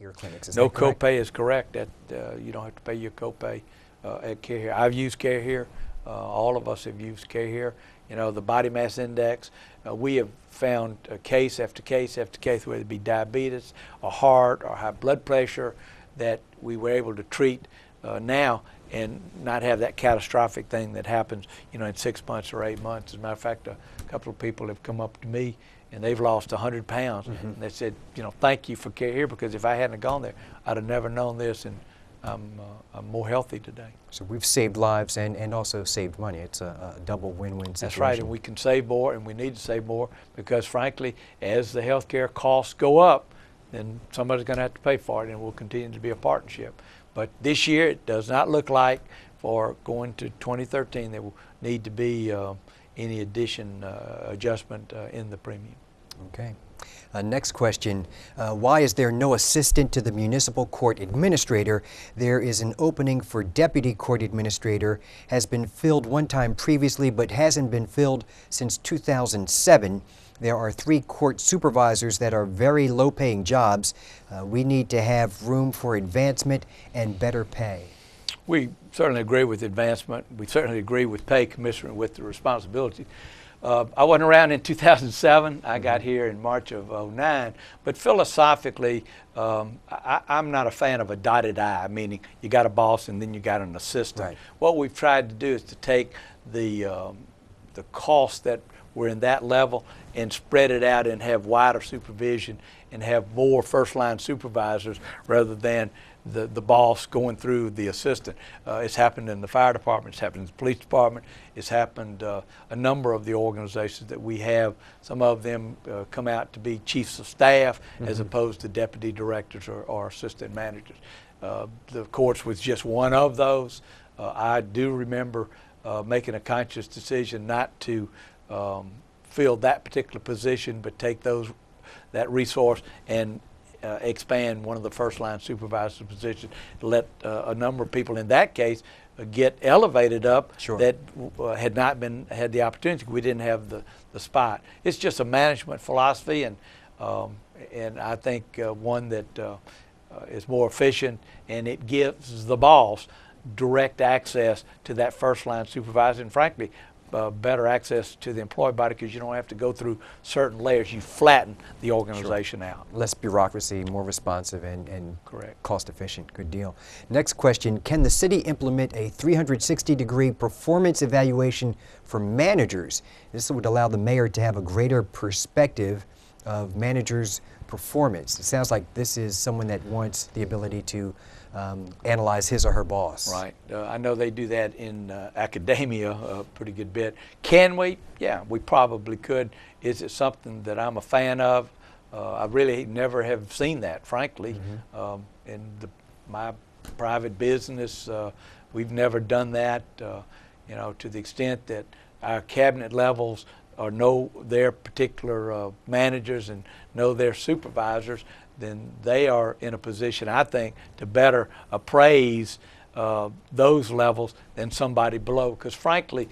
Care clinics. Is No that correct? copay is correct. That you don't have to pay your copay at Care Here. I've used Care Here. All of us have used Care Here. You know, the body mass index, we have found case after case after case, whether it be diabetes or heart or high blood pressure, that we were able to treat now and not have that catastrophic thing that happens, you know, in 6 months or 8 months. As a matter of fact, a couple of people have come up to me and they've lost 100 pounds. And they said, you know, thank you for Care Here, because if I hadn't gone there, I'd have never known this, and I'm more healthy today. So we've saved lives and also saved money. It's a double win-win situation. That's right, and we can save more, and we need to save more, because frankly, as the healthcare costs go up, then somebody's going to have to pay for it, and it will continue to be a partnership. But this year, it does not look like, for going to 2013, there will need to be any adjustment in the premium. Okay. Next question. Why is there no assistant to the municipal court administrator? There is an opening for deputy court administrator. Has been filled one time previously, but hasn't been filled since 2007. There are 3 court supervisors that are very low-paying jobs. We need to have room for advancement and better pay. We certainly agree with advancement. We certainly agree with pay, Commissioner, with the responsibility. I wasn't around in 2007. I got here in March of '09. But philosophically, I'm not a fan of a dotted I, meaning you got a boss and then you got an assistant. Right. What we've tried to do is to take the costs that were in that level and spread it out and have wider supervision and have more first-line supervisors rather than the boss going through the assistant. It's happened in the fire department, it's happened in the police department, it's happened a number of the organizations that we have. Some of them come out to be chiefs of staff as opposed to deputy directors or assistant managers. The courts was just one of those. I do remember making a conscious decision not to fill that particular position, but take that resource and expand one of the first-line supervisor positions, let a number of people in that case get elevated up. Sure. That had not had the opportunity. We didn't have the spot. It's just a management philosophy, and I think one that is more efficient, and it gives the boss direct access to that first-line supervisor, and frankly, better access to the employee body, because you don't have to go through certain layers. You flatten the organization out. Less bureaucracy, more responsive, and correct. Cost efficient. Good deal. Next question, can the city implement a 360-degree performance evaluation for managers? This would allow the mayor to have a greater perspective of managers' performance. It sounds like this is someone that wants the ability to analyze his or her boss. Right. I know they do that in academia a pretty good bit. Can we? Yeah, we probably could. Is it something that I'm a fan of? I really never have seen that, frankly. In my private business, we've never done that. You know, to the extent that our cabinet levels know their particular managers and know their supervisors, then they are in a position, I think, to better appraise those levels than somebody below. Because frankly,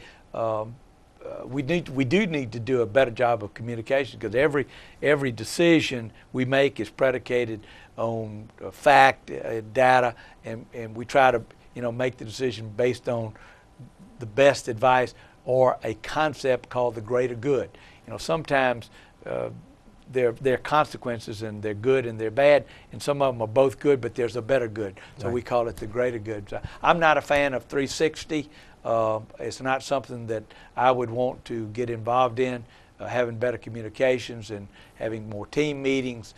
we do need to do a better job of communication, because every decision we make is predicated on fact, data, and we try to make the decision based on the best advice or a concept called the greater good. Sometimes there are consequences, and they're good and they're bad, and some of them are both good, but there's a better good. So we call it the greater good. So I'm not a fan of 360. It's not something that I would want to get involved in. Having better communications and having more team meetings,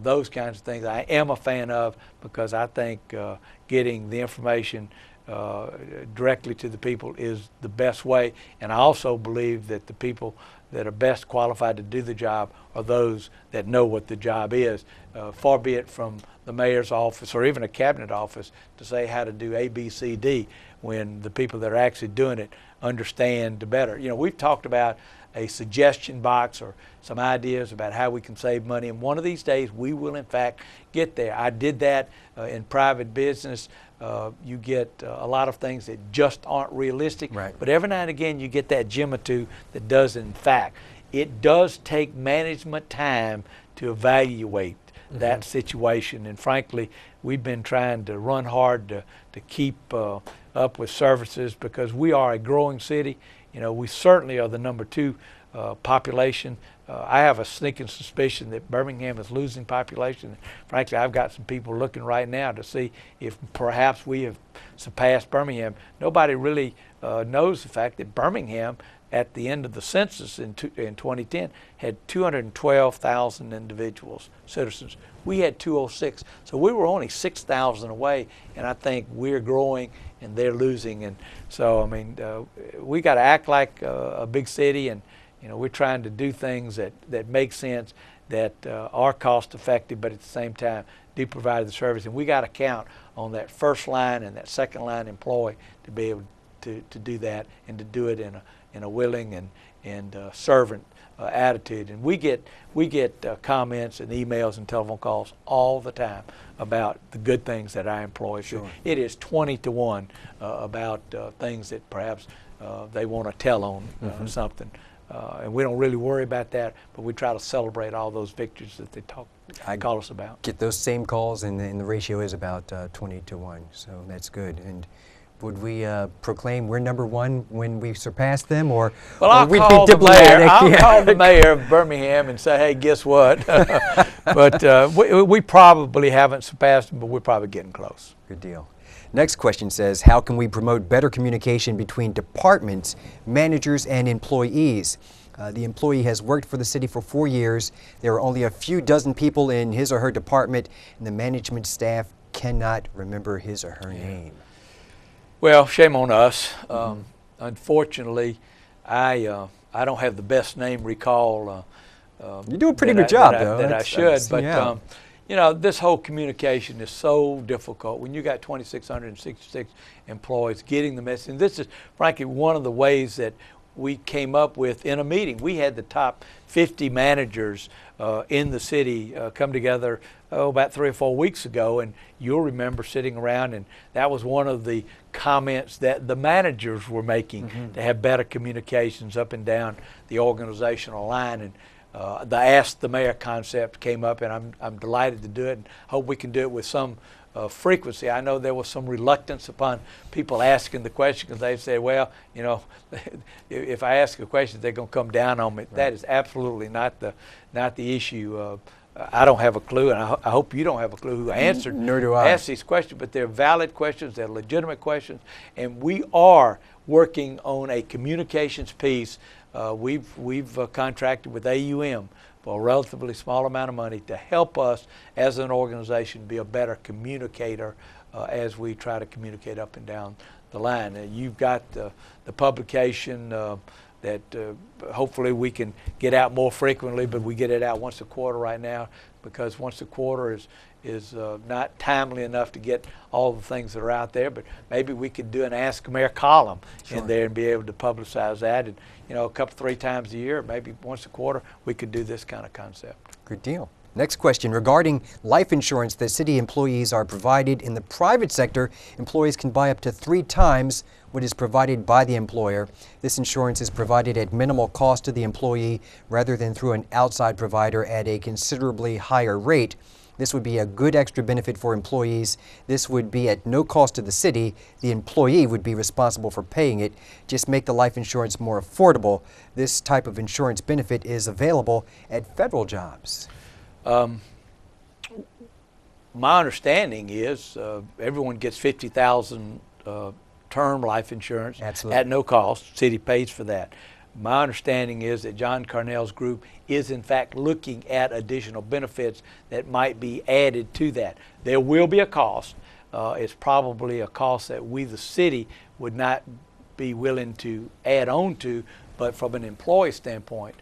those kinds of things I am a fan of, because I think getting the information directly to the people is the best way. And I also believe that the people that are best qualified to do the job are those that know what the job is. Far be it from the mayor's office or even a cabinet office to say how to do A, B, C, D, when the people that are actually doing it understand better. We've talked about a suggestion box or some ideas about how we can save money, and one of these days we will in fact get there. I did that in private business. You get a lot of things that just aren't realistic, but every now and again you get that gem or two that does in fact. It does take management time to evaluate that situation. And frankly, we've been trying to run hard to keep up with services because we are a growing city. You know, we certainly are the #2 population. I have a sneaking suspicion that Birmingham is losing population. Frankly, I've got some people looking right now to see if perhaps we have surpassed Birmingham. Nobody really knows the fact that Birmingham, at the end of the census in 2010, had 212,000 individuals, citizens. We had 206, so we were only 6,000 away, and I think we're growing and they're losing. And so, I mean, we got to act like a big city, and you know, we're trying to do things that make sense, that are cost effective, but at the same time do provide the service. And we got to count on that first line and that second line employee to be able to do that, and to do it in a willing and servant attitude. And we get comments and emails and telephone calls all the time about the good things that our employees do. It is 20 to 1 about things that perhaps they want to tell on something. And we don't really worry about that, but we try to celebrate all those victories that they call us about. Get those same calls, and the ratio is about 20 to 1, so that's good. And would we proclaim we're #1 when we surpass them, or? Well, I'll call the mayor. I'll call the mayor of Birmingham and say, "Hey, guess what?" But we probably haven't surpassed them, but we're probably getting close. Good deal. Next question says, how can we promote better communication between departments, managers, and employees? The employee has worked for the city for 4 years. There are only a few dozen people in his or her department, and the management staff cannot remember his or her name. Well, shame on us. Unfortunately, I don't have the best name recall. You do a pretty good job, though. That I should, but yeah. You know, this whole communication is so difficult when you got 2,666 employees getting the message. And this is, frankly, one of the ways that we came up with in a meeting. We had the top 50 managers in the city come together about 3 or 4 weeks ago, and you'll remember sitting around, and that was one of the comments that the managers were making, to have better communications up and down the organizational line. And the Ask the Mayor concept came up, and I'm delighted to do it, and hope we can do it with some frequency. I know there was some reluctance upon people asking the question, because they say, well, you know, if I ask a question, they're going to come down on me. Right. That is absolutely not the issue. I don't have a clue, and I hope you don't have a clue who answered, nor do I, asked these questions, but they're valid questions, they're legitimate questions, and we are working on a communications piece. We've contracted with AUM for a relatively small amount of money to help us as an organization be a better communicator as we try to communicate up and down the line. You've got the publication that hopefully we can get out more frequently, but we get it out once a quarter right now, because once a quarter is not timely enough to get all the things that are out there. But maybe we could do an Ask Mayor column in there and be able to publicize that. And you know, a couple, 3 times a year, maybe once a quarter, we could do this kind of concept. Good deal. Next question, regarding life insurance that city employees are provided. In the private sector, employees can buy up to 3 times what is provided by the employer. This insurance is provided at minimal cost to the employee rather than through an outside provider at a considerably higher rate. This would be a good extra benefit for employees. This would be at no cost to the city. The employee would be responsible for paying it. Just make the life insurance more affordable. This type of insurance benefit is available at federal jobs. My understanding is everyone gets $50,000 term life insurance. Absolutely. At no cost. City pays for that. My understanding is that John Carnell's group is in fact looking at additional benefits that might be added to that. There will be a cost. It's probably a cost that we, the city, would not be willing to add on to, but from an employee standpoint,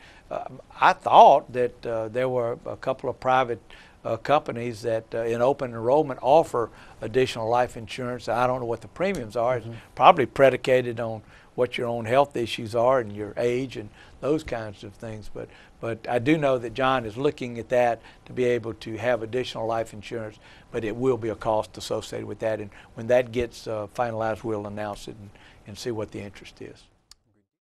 I thought that there were a couple of private companies that in open enrollment offer additional life insurance. I don't know what the premiums are. It's probably predicated on what your own health issues are and your age and those kinds of things. But I do know that John is looking at that to be able to have additional life insurance, but it will be a cost associated with that. And when that gets finalized, we'll announce it and see what the interest is.